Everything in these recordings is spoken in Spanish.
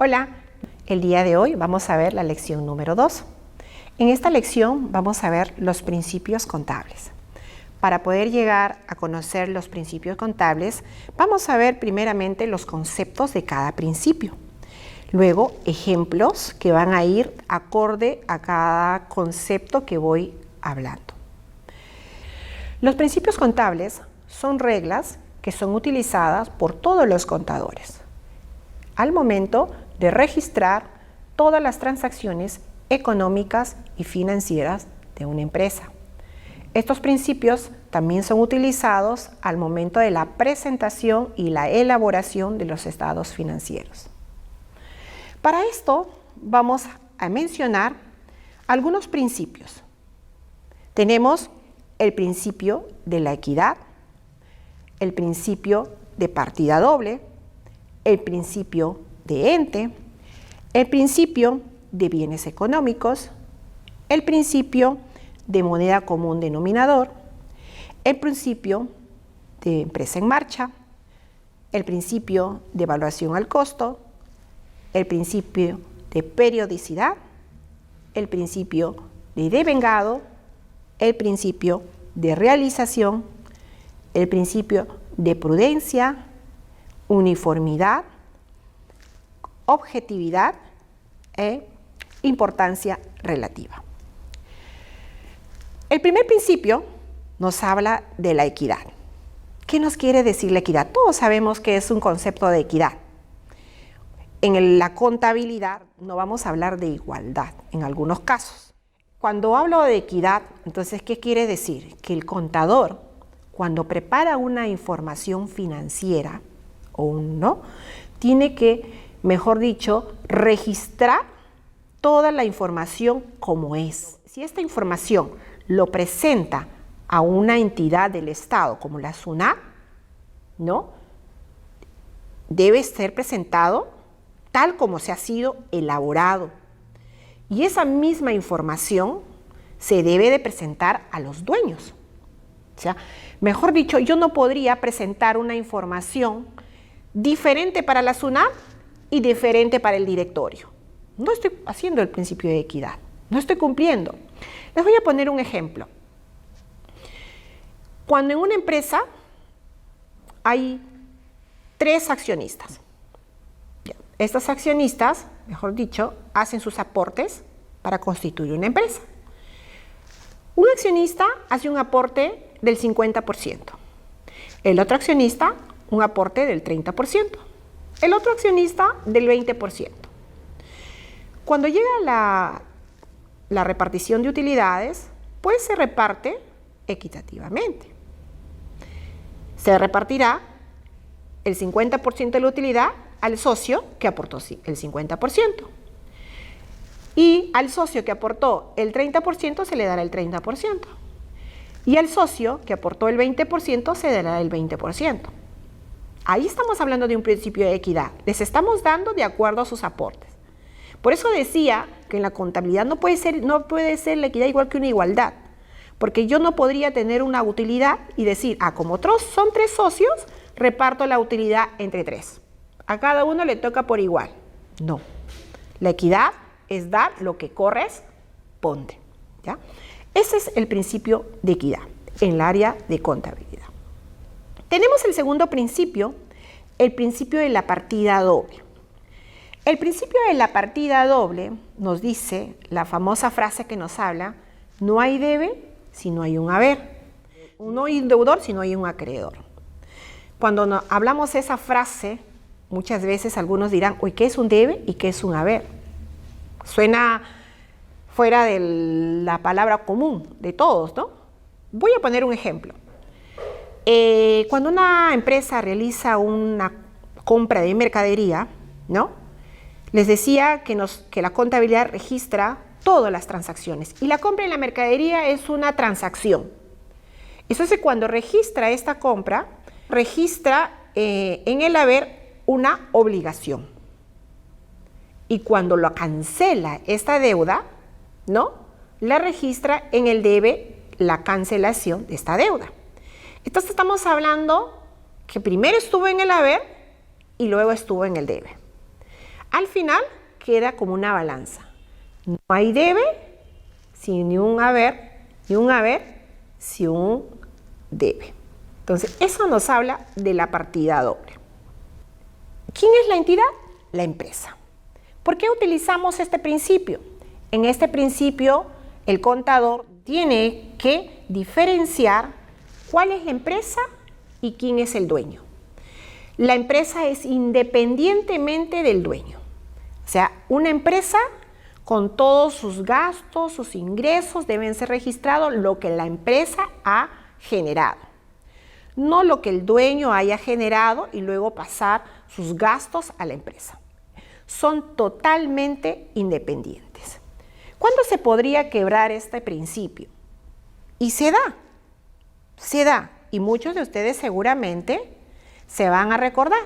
Hola, el día de hoy vamos a ver la lección número 2. En esta lección vamos a ver los principios contables. Para poder llegar a conocer los principios contables, vamos a ver primeramente los conceptos de cada principio. Luego, ejemplos que van a ir acorde a cada concepto que voy hablando. Los principios contables son reglas que son utilizadas por todos los contadores al momento de registrar todas las transacciones económicas y financieras de una empresa. Estos principios también son utilizados al momento de la presentación y la elaboración de los estados financieros. Para esto vamos a mencionar algunos principios. Tenemos el principio de la equidad, el principio de partida doble, el principio de ente, el principio de bienes económicos, el principio de moneda común denominador, el principio de empresa en marcha, el principio de evaluación al costo, el principio de periodicidad, el principio de devengado, el principio de realización, el principio de prudencia, uniformidad, objetividad e importancia relativa. El primer principio nos habla de la equidad. ¿Qué nos quiere decir la equidad? Todos sabemos que es un concepto de equidad. En la contabilidad no vamos a hablar de igualdad en algunos casos. Cuando hablo de equidad, entonces, ¿qué quiere decir? Que el contador, cuando prepara una información financiera, tiene que, mejor dicho, registrar toda la información como es. Si esta información lo presenta a una entidad del Estado como la SUNAT, debe ser presentado tal como se ha sido elaborado. Y esa misma información se debe de presentar a los dueños. O sea, mejor dicho, yo no podría presentar una información diferente para la SUNAT y diferente para el directorio. No estoy haciendo el principio de equidad, no estoy cumpliendo. Les voy a poner un ejemplo. Cuando en una empresa hay 3 accionistas, estos accionistas, mejor dicho, hacen sus aportes para constituir una empresa. Un accionista hace un aporte del 50%, el otro accionista un aporte del 30%, el otro accionista del 20%. Cuando llega la repartición de utilidades, pues se reparte equitativamente. Se repartirá el 50% de la utilidad al socio que aportó el 50%. Y al socio que aportó el 30% se le dará el 30%. Y al socio que aportó el 20% se dará el 20%. Ahí estamos hablando de un principio de equidad. Les estamos dando de acuerdo a sus aportes. Por eso decía que en la contabilidad no puede ser la equidad igual que una igualdad. Porque yo no podría tener una utilidad y decir, como son 3 socios, reparto la utilidad entre 3. A cada uno le toca por igual. No. La equidad es dar lo que corresponde. ¿Ya? Ese es el principio de equidad en el área de contabilidad. Tenemos el segundo principio, el principio de la partida doble. El principio de la partida doble nos dice la famosa frase que nos habla, no hay debe si no hay un haber, no hay un deudor si no hay un acreedor. Cuando hablamos esa frase, muchas veces algunos dirán, ¿qué es un debe y qué es un haber? Suena fuera de la palabra común de todos, ¿no? Voy a poner un ejemplo. Cuando una empresa realiza una compra de mercadería, les decía que la contabilidad registra todas las transacciones y la compra de la mercadería es una transacción. Entonces, cuando registra esta compra, registra en el haber una obligación. Y cuando lo cancela esta deuda, la registra en el debe la cancelación de esta deuda. Entonces estamos hablando que primero estuvo en el haber y luego estuvo en el debe. Al final queda como una balanza. No hay debe sin ni un haber, ni un haber sin un debe. Entonces, eso nos habla de la partida doble. ¿Quién es la entidad? La empresa. ¿Por qué utilizamos este principio? En este principio, el contador tiene que diferenciar cuál es la empresa y quién es el dueño. La empresa es independientemente del dueño. O sea, una empresa con todos sus gastos, sus ingresos deben ser registrados lo que la empresa ha generado. No lo que el dueño haya generado y luego pasar sus gastos a la empresa. Son totalmente independientes. ¿Cuándo se podría quebrar este principio? Y se da. Y muchos de ustedes seguramente se van a recordar.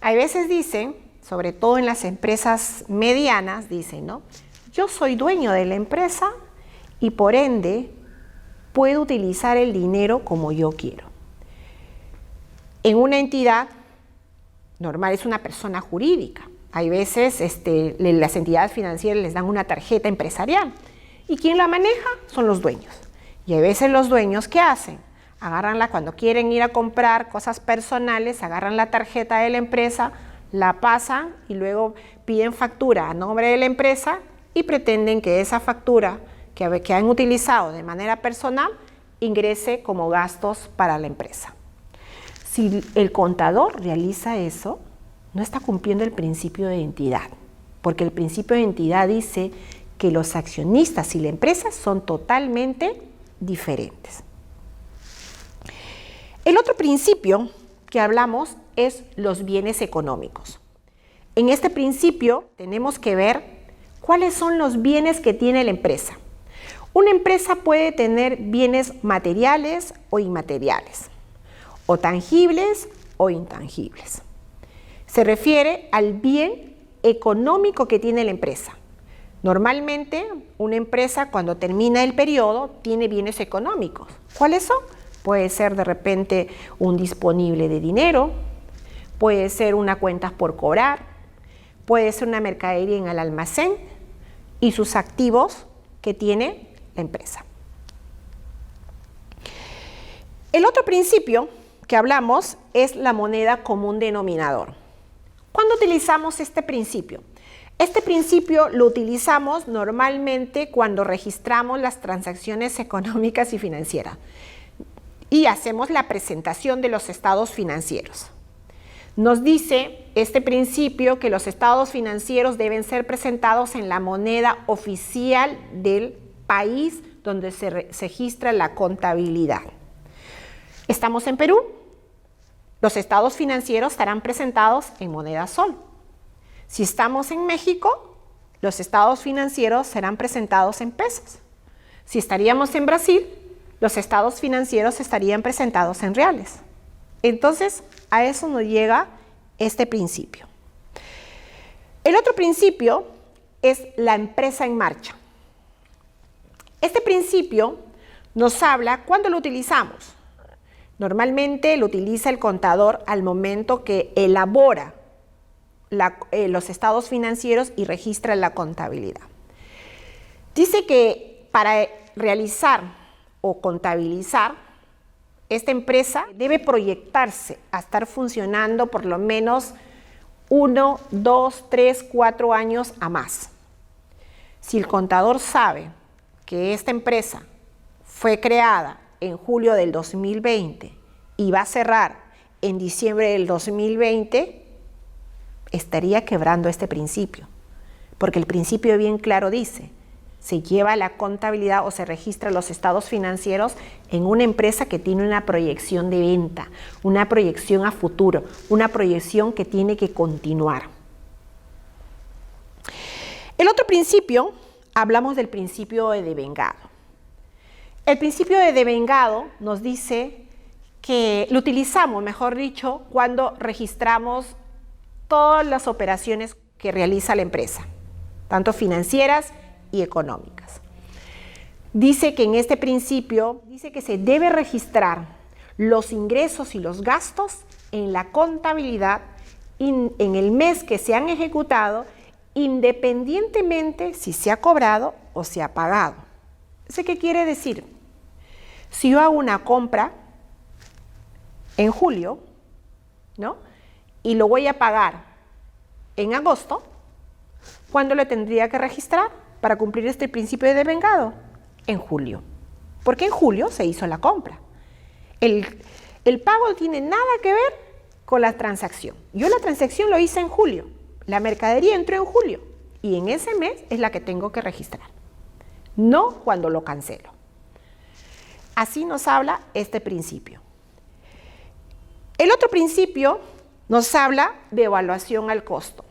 Hay veces dicen, sobre todo en las empresas medianas, dicen, ¿no? Yo soy dueño de la empresa y por ende puedo utilizar el dinero como yo quiero. En una entidad normal es una persona jurídica. Hay veces las entidades financieras les dan una tarjeta empresarial y quien la maneja son los dueños. Y hay veces los dueños, ¿qué hacen? Agárranla cuando quieren ir a comprar cosas personales, agarran la tarjeta de la empresa, la pasan y luego piden factura a nombre de la empresa y pretenden que esa factura que han utilizado de manera personal ingrese como gastos para la empresa. Si el contador realiza eso, no está cumpliendo el principio de entidad, porque el principio de entidad dice que los accionistas y la empresa son totalmente diferentes. El otro principio que hablamos es los bienes económicos. En este principio tenemos que ver cuáles son los bienes que tiene la empresa. Una empresa puede tener bienes materiales o inmateriales, o tangibles o intangibles. Se refiere al bien económico que tiene la empresa. Normalmente, una empresa cuando termina el periodo tiene bienes económicos. ¿Cuáles son? Puede ser de repente un disponible de dinero, puede ser una cuenta por cobrar, puede ser una mercadería en el almacén y sus activos que tiene la empresa. El otro principio que hablamos es la moneda común denominador. ¿Cuándo utilizamos este principio? Este principio lo utilizamos normalmente cuando registramos las transacciones económicas y financieras y hacemos la presentación de los estados financieros. Nos dice este principio que los estados financieros deben ser presentados en la moneda oficial del país donde se registra la contabilidad. Estamos en Perú. Los estados financieros estarán presentados en moneda sol. Si estamos en México, los estados financieros serán presentados en pesos. Si estaríamos en Brasil, los estados financieros estarían presentados en reales. Entonces, a eso nos llega este principio. El otro principio es la empresa en marcha. Este principio nos habla cuándo lo utilizamos. Normalmente lo utiliza el contador al momento que elabora los estados financieros y registra la contabilidad. Dice que para realizar o contabilizar, esta empresa debe proyectarse a estar funcionando por lo menos 1, 2, 3, 4 años a más. Si el contador sabe que esta empresa fue creada en julio del 2020 y va a cerrar en diciembre del 2020, estaría quebrando este principio, porque el principio bien claro dice, se lleva la contabilidad o se registra los estados financieros en una empresa que tiene una proyección de venta, una proyección a futuro, una proyección que tiene que continuar. El otro principio, hablamos del principio de devengado. El principio de devengado nos dice que lo utilizamos, mejor dicho, cuando registramos todas las operaciones que realiza la empresa, tanto financieras y económicas. Dice que en este principio, dice que se debe registrar los ingresos y los gastos en la contabilidad en el mes que se han ejecutado, independientemente si se ha cobrado o se ha pagado. ¿Eso qué quiere decir? Si yo hago una compra en julio, ¿no? Y lo voy a pagar en agosto, ¿cuándo lo tendría que registrar para cumplir este principio de devengado? En julio. Porque en julio se hizo la compra. El pago no tiene nada que ver con la transacción. Yo la transacción lo hice en julio. La mercadería entró en julio. Y en ese mes es la que tengo que registrar. No cuando lo cancelo. Así nos habla este principio. El otro principio nos habla de evaluación al costo.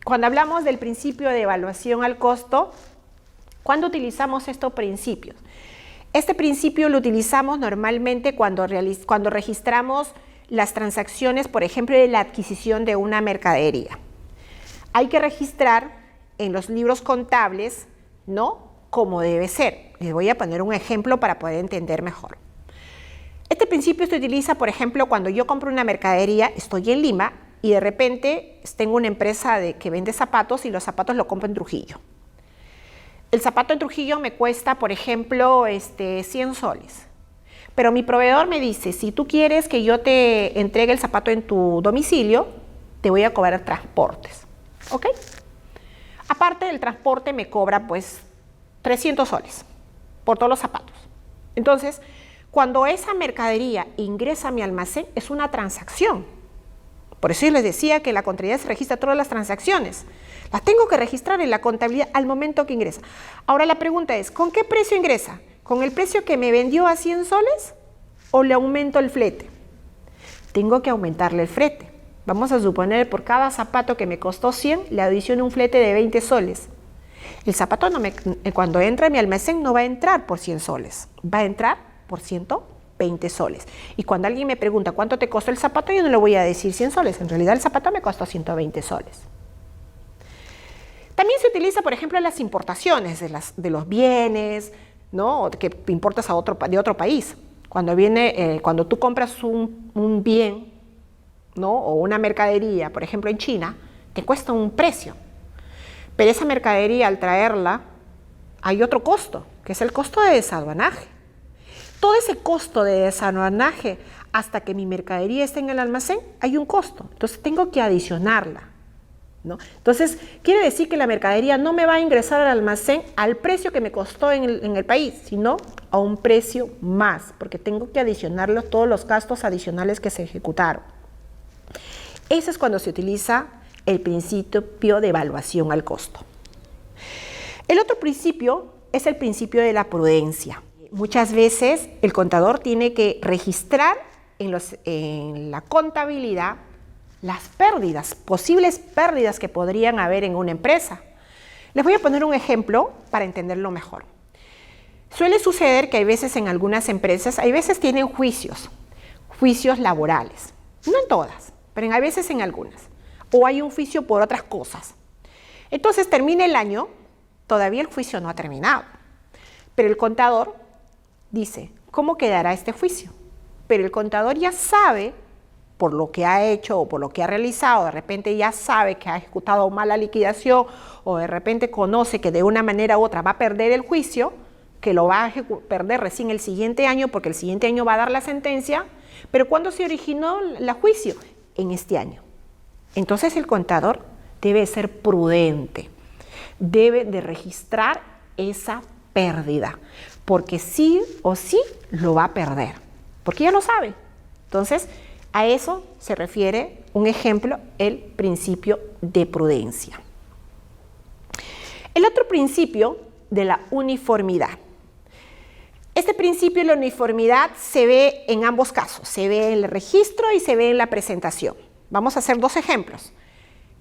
Cuando hablamos del principio de evaluación al costo, ¿cuándo utilizamos estos principios? Este principio lo utilizamos normalmente cuando registramos las transacciones, por ejemplo, de la adquisición de una mercadería. Hay que registrar en los libros contables, ¿no?, como debe ser. Les voy a poner un ejemplo para poder entender mejor. Este principio se utiliza, por ejemplo, cuando yo compro una mercadería, estoy en Lima y de repente tengo una empresa que vende zapatos y los zapatos los compro en Trujillo. El zapato en Trujillo me cuesta, por ejemplo, 100 soles. Pero mi proveedor me dice, si tú quieres que yo te entregue el zapato en tu domicilio, te voy a cobrar transportes. ¿Ok? Aparte del transporte me cobra pues 300 soles por todos los zapatos. Entonces, cuando esa mercadería ingresa a mi almacén, es una transacción. Por eso yo les decía que en la contabilidad se registra todas las transacciones. Las tengo que registrar en la contabilidad al momento que ingresa. Ahora la pregunta es, ¿con qué precio ingresa? ¿Con el precio que me vendió a 100 soles o le aumento el flete? Tengo que aumentarle el flete. Vamos a suponer por cada zapato que me costó 100, le adiciono un flete de 20 soles. El zapato cuando entra a mi almacén no va a entrar por 100 soles, va a entrar por 120 soles. Y cuando alguien me pregunta cuánto te costó el zapato, yo no le voy a decir 100 soles. En realidad el zapato me costó 120 soles. También se utiliza, por ejemplo, en las importaciones de los bienes, ¿no?, que importas de otro país. Cuando tú compras un bien, ¿no?, o una mercadería, por ejemplo en China, te cuesta un precio. Pero esa mercadería, al traerla, hay otro costo, que es el costo de desaduanaje. Todo ese costo de desaduanaje, hasta que mi mercadería esté en el almacén, hay un costo. Entonces tengo que adicionarla, ¿no? Entonces, quiere decir que la mercadería no me va a ingresar al almacén al precio que me costó en el país, sino a un precio más, porque tengo que adicionarle todos los gastos adicionales que se ejecutaron. Eso es cuando se utiliza el principio de evaluación al costo. El otro principio es el principio de la prudencia. Muchas veces el contador tiene que registrar en la contabilidad las pérdidas, posibles pérdidas que podrían haber en una empresa. Les voy a poner un ejemplo para entenderlo mejor. Suele suceder que hay veces en algunas empresas, hay veces tienen juicios laborales, no en todas, pero hay veces en algunas, o hay un juicio por otras cosas. Entonces termina el año, todavía el juicio no ha terminado, pero el contador dice, ¿cómo quedará este juicio? Pero el contador ya sabe, por lo que ha hecho o por lo que ha realizado, de repente ya sabe que ha ejecutado mal la liquidación o de repente conoce que de una manera u otra va a perder el juicio, que lo va a perder recién el siguiente año porque el siguiente año va a dar la sentencia, pero ¿cuándo se originó el juicio? En este año. Entonces el contador debe ser prudente, debe de registrar esa pérdida, porque sí o sí lo va a perder, porque ya lo sabe. Entonces, a eso se refiere un ejemplo, el principio de prudencia. El otro principio de la uniformidad. Este principio de la uniformidad se ve en ambos casos, se ve en el registro y se ve en la presentación. Vamos a hacer dos ejemplos.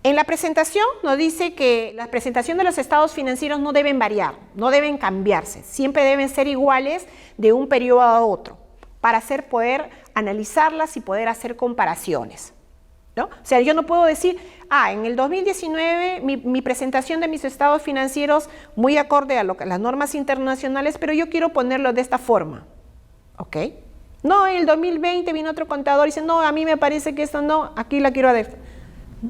En la presentación nos dice que la presentación de los estados financieros no deben variar, no deben cambiarse, siempre deben ser iguales de un periodo a otro, para poder analizarlas y poder hacer comparaciones, ¿no? O sea, yo no puedo decir, en el 2019 mi presentación de mis estados financieros muy acorde a las normas internacionales, pero yo quiero ponerlo de esta forma, ¿ok? No, en el 2020 vino otro contador y dice, no, a mí me parece que esto no, aquí la quiero ver.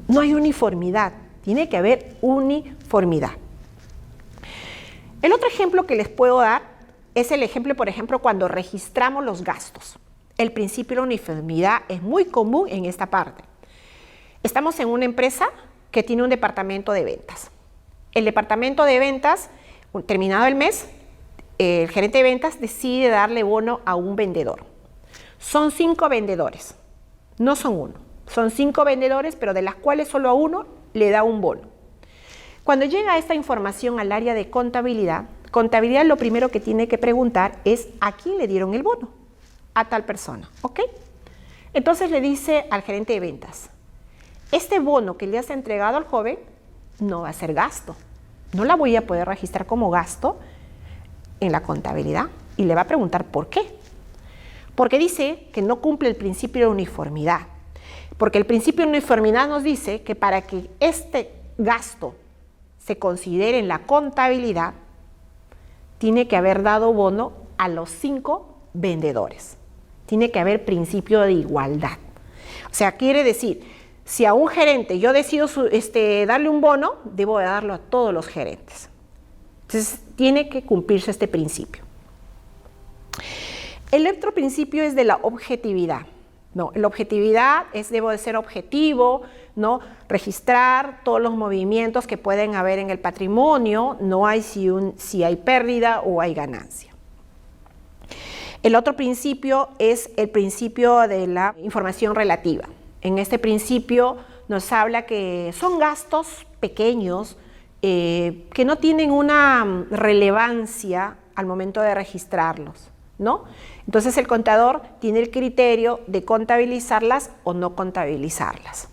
No hay uniformidad, tiene que haber uniformidad. El otro ejemplo que les puedo dar es el ejemplo, por ejemplo, cuando registramos los gastos. El principio de la uniformidad es muy común en esta parte. Estamos en una empresa que tiene un departamento de ventas. El departamento de ventas, terminado el mes, el gerente de ventas decide darle bono a un vendedor. Son 5 vendedores, no son uno. Son 5 vendedores, pero de las cuales solo a uno le da un bono. Cuando llega esta información al área de contabilidad, contabilidad lo primero que tiene que preguntar es ¿a quién le dieron el bono? A tal persona, ¿ok? Entonces le dice al gerente de ventas, este bono que le has entregado al joven no va a ser gasto. No la voy a poder registrar como gasto en la contabilidad. Y le va a preguntar ¿por qué? Porque dice que no cumple el principio de uniformidad. Porque el principio de uniformidad nos dice que para que este gasto se considere en la contabilidad, tiene que haber dado bono a los 5 vendedores. Tiene que haber principio de igualdad. O sea, quiere decir, si a un gerente yo decido darle un bono, debo de darlo a todos los gerentes. Entonces, tiene que cumplirse este principio. El otro principio es de la objetividad. No, la objetividad debo de ser objetivo, ¿no? Registrar todos los movimientos que pueden haber en el patrimonio, no hay si hay pérdida o hay ganancia. El otro principio es el principio de la información relativa. En este principio nos habla que son gastos pequeños que no tienen una relevancia al momento de registrarlos, ¿no? Entonces el contador tiene el criterio de contabilizarlas o no contabilizarlas.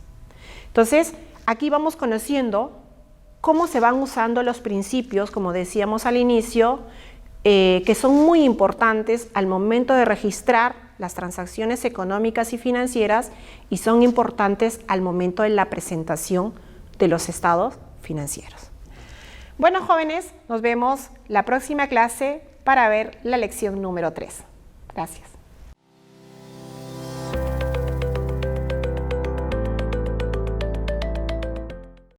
Entonces aquí vamos conociendo cómo se van usando los principios, como decíamos al inicio, que son muy importantes al momento de registrar las transacciones económicas y financieras y son importantes al momento de la presentación de los estados financieros. Bueno, jóvenes, nos vemos la próxima clase para ver la lección número 3. Gracias.